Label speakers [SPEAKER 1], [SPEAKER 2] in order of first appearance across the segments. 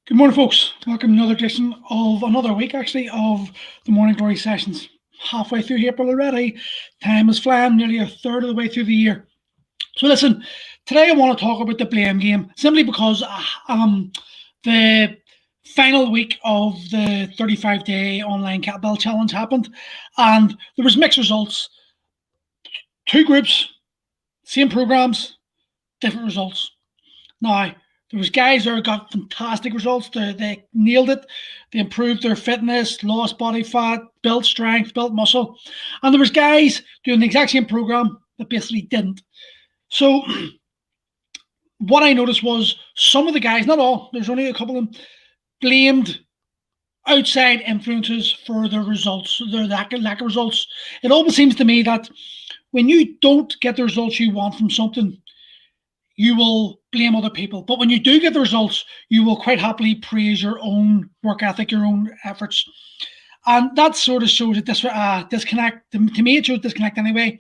[SPEAKER 1] Good morning, folks. Welcome to another edition of another week, actually, of the Morning Glory sessions. Halfway through April already. Time is flying, nearly a third of the way through the year. So, listen, today I want to talk about the blame game simply because the final week of the 35-day online kettlebell challenge happened, and there was mixed results. Two groups, same programs, different results. Now, there was guys that got fantastic results. They nailed it. They improved their fitness, lost body fat, built strength, built muscle. And there was guys doing the exact same program that basically didn't. So what I noticed was some of the guys, not all, there's only a couple of them, blamed outside influences for their results, their lack of results. It always seems to me that when you don't get the results you want from something, you will blame other people. But when you do get the results, you will quite happily praise your own work ethic, your own efforts. And that sort of shows a disconnect. To me, it shows disconnect anyway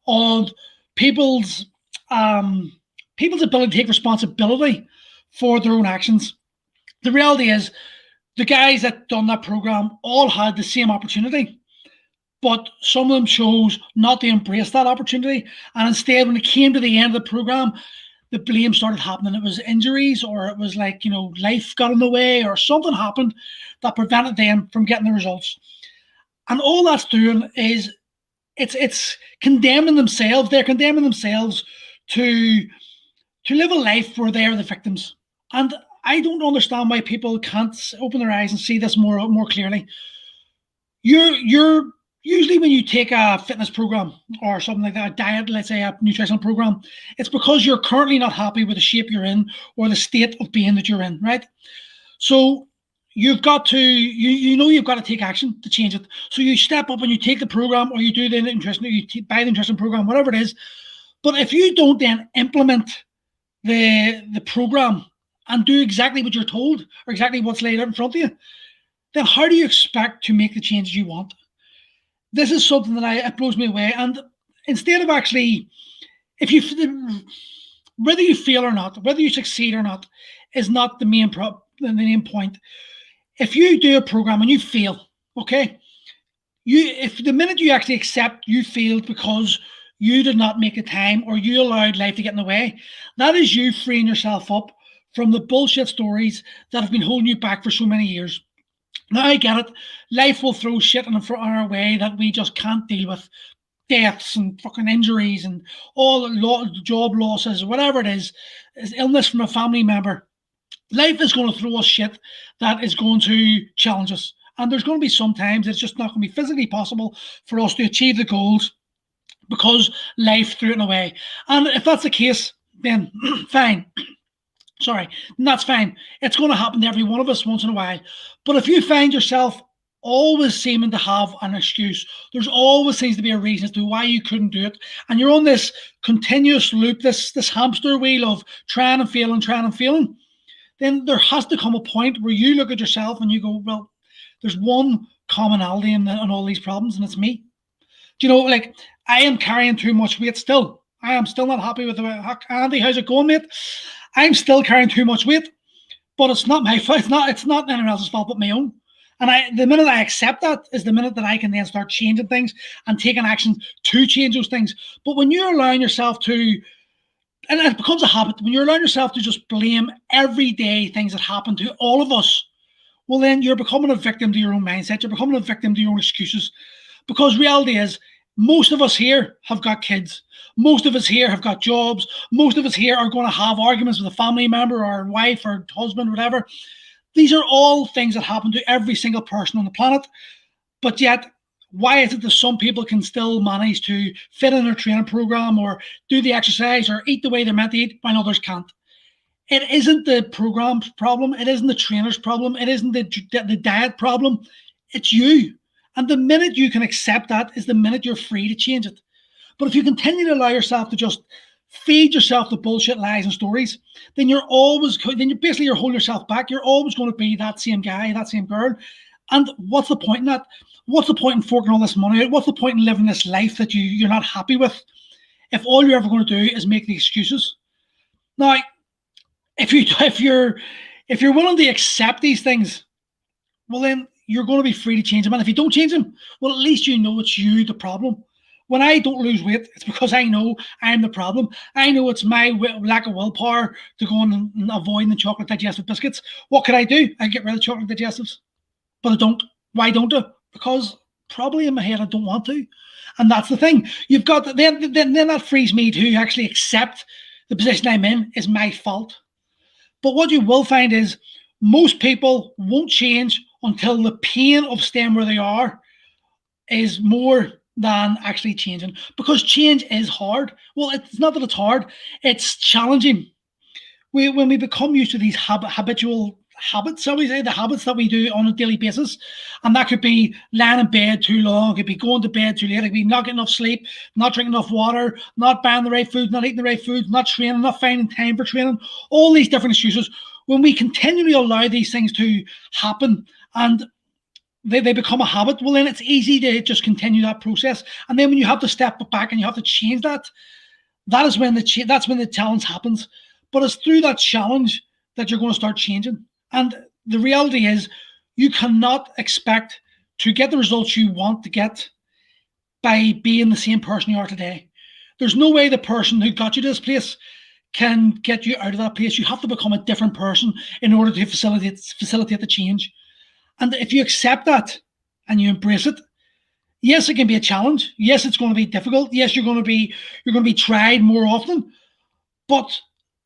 [SPEAKER 1] of people's ability to take responsibility for their own actions. The reality is, the guys that done that program all had the same opportunity, but some of them chose not to embrace that opportunity. And instead, when it came to the end of the program, the blame started happening. It was injuries, or it was like, life got in the way, or something happened that prevented them from getting the results. And all that's doing is it's condemning themselves. They're condemning themselves to live a life where they are the victims. And I don't understand why people can't open their eyes and see this more clearly. You're usually, when you take a fitness program or something like that, a diet, let's say a nutritional program, it's because you're currently not happy with the shape you're in or the state of being that you're in, right? So you've got to, you've got to take action to change it. So you step up and you take the program, or you do the nutrition, or you buy the nutrition program, whatever it is. But if you don't then implement the program and do exactly what you're told, or exactly what's laid out in front of you, then how do you expect to make the changes you want? This is something that it blows me away. And instead of actually, whether you fail or not, whether you succeed or not, is not the main point. If you do a program and you fail, okay, if the minute you actually accept you failed because you did not make the time, or you allowed life to get in the way, that is you freeing yourself up from the bullshit stories that have been holding you back for so many years. Now, I get it. Life will throw shit in our way that we just can't deal with. Deaths and fucking injuries and all job losses, whatever it is illness from a family member. Life is going to throw us shit that is going to challenge us. And there's going to be sometimes it's just not going to be physically possible for us to achieve the goals because life threw it away. And if that's the case, then fine. Sorry, that's fine. It's going to happen to every one of us once in a while. But if you find yourself always seeming to have an excuse, there's always seems to be a reason as to why you couldn't do it, and you're on this continuous loop, this hamster wheel of trying and failing, then there has to come a point where you look at yourself and you go, well, there's one commonality in all these problems, and it's me. Do like, I am carrying too much weight still. I am still not happy with the way. Andy, how's it going, mate? I'm still carrying too much weight, but it's not my fault. It's not anyone else's fault but my own. And the minute I accept that is the minute that I can then start changing things and taking action to change those things. But when you're allowing yourself to, and it becomes a habit, when you're allowing yourself to just blame everyday things that happen to all of us, well, then you're becoming a victim to your own mindset. You're becoming a victim to your own excuses. Because reality is, most of us here have got kids. Most of us here have got jobs. Most of us here are going to have arguments with a family member or wife or husband, whatever. These are all things that happen to every single person on the planet. But yet, why is it that some people can still manage to fit in their training program or do the exercise or eat the way they're meant to eat while others can't? It isn't the program's problem. It isn't the trainer's problem. It isn't the diet problem. It's you. And the minute you can accept that is the minute you're free to change it. But if you continue to allow yourself to just feed yourself the bullshit lies and stories, then you're basically holding yourself back. You're always going to be that same guy, that same girl. And what's the point in that? What's the point in forking all this money out? What's the point in living this life that you're not happy with if all you're ever going to do is make the excuses? Now, if you're If you're willing to accept these things, well, then you're going to be free to change them. And if you don't change them, well, at least you know it's you the problem. When I don't lose weight, it's because I know I'm the problem. I know it's my lack of willpower to go on and avoid the chocolate digestive biscuits. What can I do? I get rid of chocolate digestives, but I don't. Why don't I? Because probably in my head I don't want to, and that's the thing. You've got to, then that frees me to actually accept the position I'm in is my fault. But what you will find is most people won't change until the pain of staying where they are is more than actually changing, because change is hard. Well, it's not that it's hard, it's challenging. When we become used to these habitual habits, shall we say, the habits that we do on a daily basis, and that could be lying in bed too long, it could be going to bed too late, it could be not getting enough sleep, not drinking enough water, not buying the right food, not eating the right food, not training, not finding time for training, all these different excuses. When we continually allow these things to happen and they become a habit, well, then it's easy to just continue that process. And then when you have to step back and you have to change that, that's when the challenge happens. But it's through that challenge that you're going to start changing. And the reality is, you cannot expect to get the results you want to get by being the same person you are today. There's no way the person who got you to this place can get you out of that place. You have to become a different person in order to facilitate the change. And if you accept that and you embrace it, yes, it can be a challenge. Yes, it's going to be difficult. Yes, you're going to be tried more often. But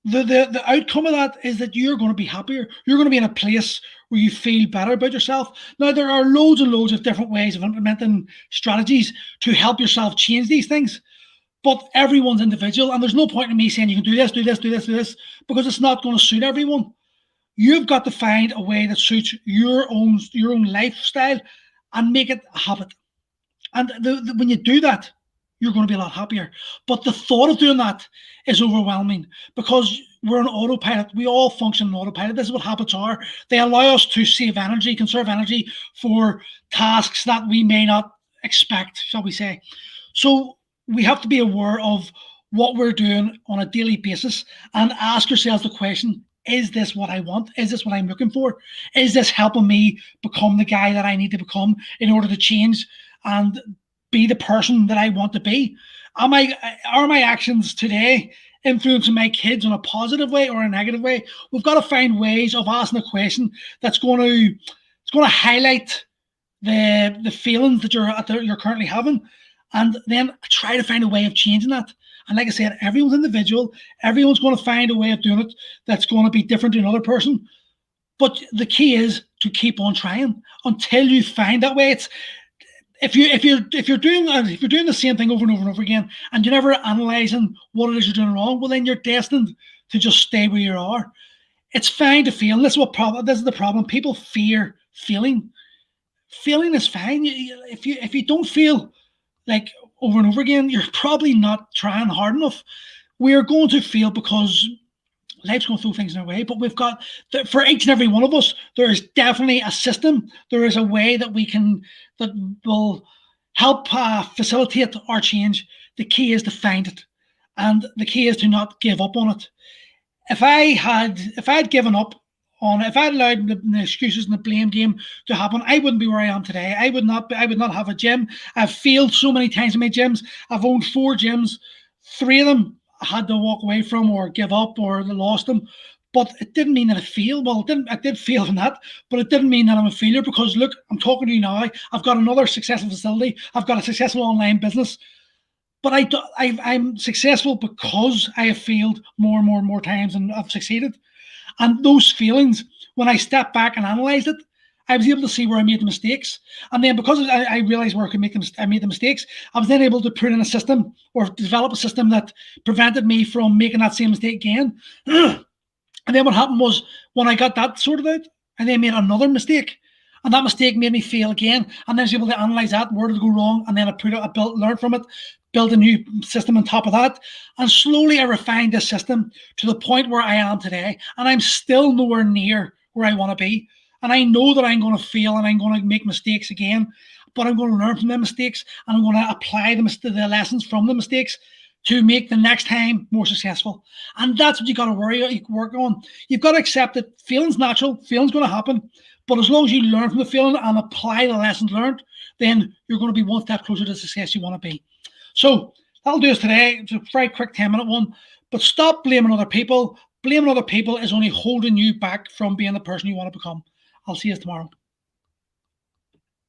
[SPEAKER 1] the outcome of that is that you're going to be happier. You're going to be in a place where you feel better about yourself. Now, there are loads and loads of different ways of implementing strategies to help yourself change these things. But everyone's individual, and there's no point in me saying you can do this, do this, do this, do this, because it's not going to suit everyone. You've got to find a way that suits your own lifestyle and make it a habit. And when you do that, you're going to be a lot happier. But the thought of doing that is overwhelming, because we're on autopilot. We all function on autopilot. This is what habits are. They allow us to save energy, conserve energy for tasks that we may not expect, shall we say. So we have to be aware of what we're doing on a daily basis and ask ourselves the question, is this what I want? Is this what I'm looking for? Is this helping me become the guy that I need to become in order to change and be the person that I want to be? Are my actions today influencing my kids in a positive way or a negative way? We've got to find ways of asking a question that's going to highlight the feelings that you're currently having, and then try to find a way of changing that. And like I said, everyone's individual. Everyone's going to find a way of doing it that's going to be different to another person. But the key is to keep on trying until you find that way. It's if you're doing the same thing over and over and over again, and you're never analyzing what it is you're doing wrong, well, then you're destined to just stay where you are. It's fine to fail. This is the problem. People fear failing. Failing is fine. If you don't fail like over and over again, you're probably not trying hard enough. We're going to fail because life's going to throw things in our way, but we've got, for each and every one of us, there is definitely a system. There is a way that will help facilitate our change. The key is to find it, and the key is to not give up on it. If I had given up on it, if I had allowed the excuses and the blame game to happen, I wouldn't be where I am today. I would not have a gym. I've failed so many times in my gyms. I've owned 4 gyms. 3 of them I had to walk away from or give up or lost them. But it didn't mean that I failed. Well, I did fail in that, but it didn't mean that I'm a failure, because look, I'm talking to you now. I've got another successful facility. I've got a successful online business. But I'm successful because I have failed more and more and more times, and I've succeeded. And those feelings, when I stepped back and analysed it, I was able to see where I made the mistakes. And then because I realised where I made the mistakes, I was then able to put in a system or develop a system that prevented me from making that same mistake again. And then what happened was, when I got that sorted out, I then made another mistake. And that mistake made me fail again. And then I was able to analyse that, where did it go wrong? And then learned from it, build a new system on top of that. And slowly I refined this system to the point where I am today. And I'm still nowhere near where I want to be. And I know that I'm going to fail and I'm going to make mistakes again, but I'm going to learn from the mistakes, and I'm going to apply the lessons from the mistakes to make the next time more successful. And that's what you got to work on. You've got to accept that feeling's natural, feeling's going to happen. But as long as you learn from the feeling and apply the lessons learned, then you're going to be one step closer to the success you want to be. So that'll do us today. It's a very quick 10-minute one. But stop blaming other people. Blaming other people is only holding you back from being the person you want to become. I'll see you tomorrow.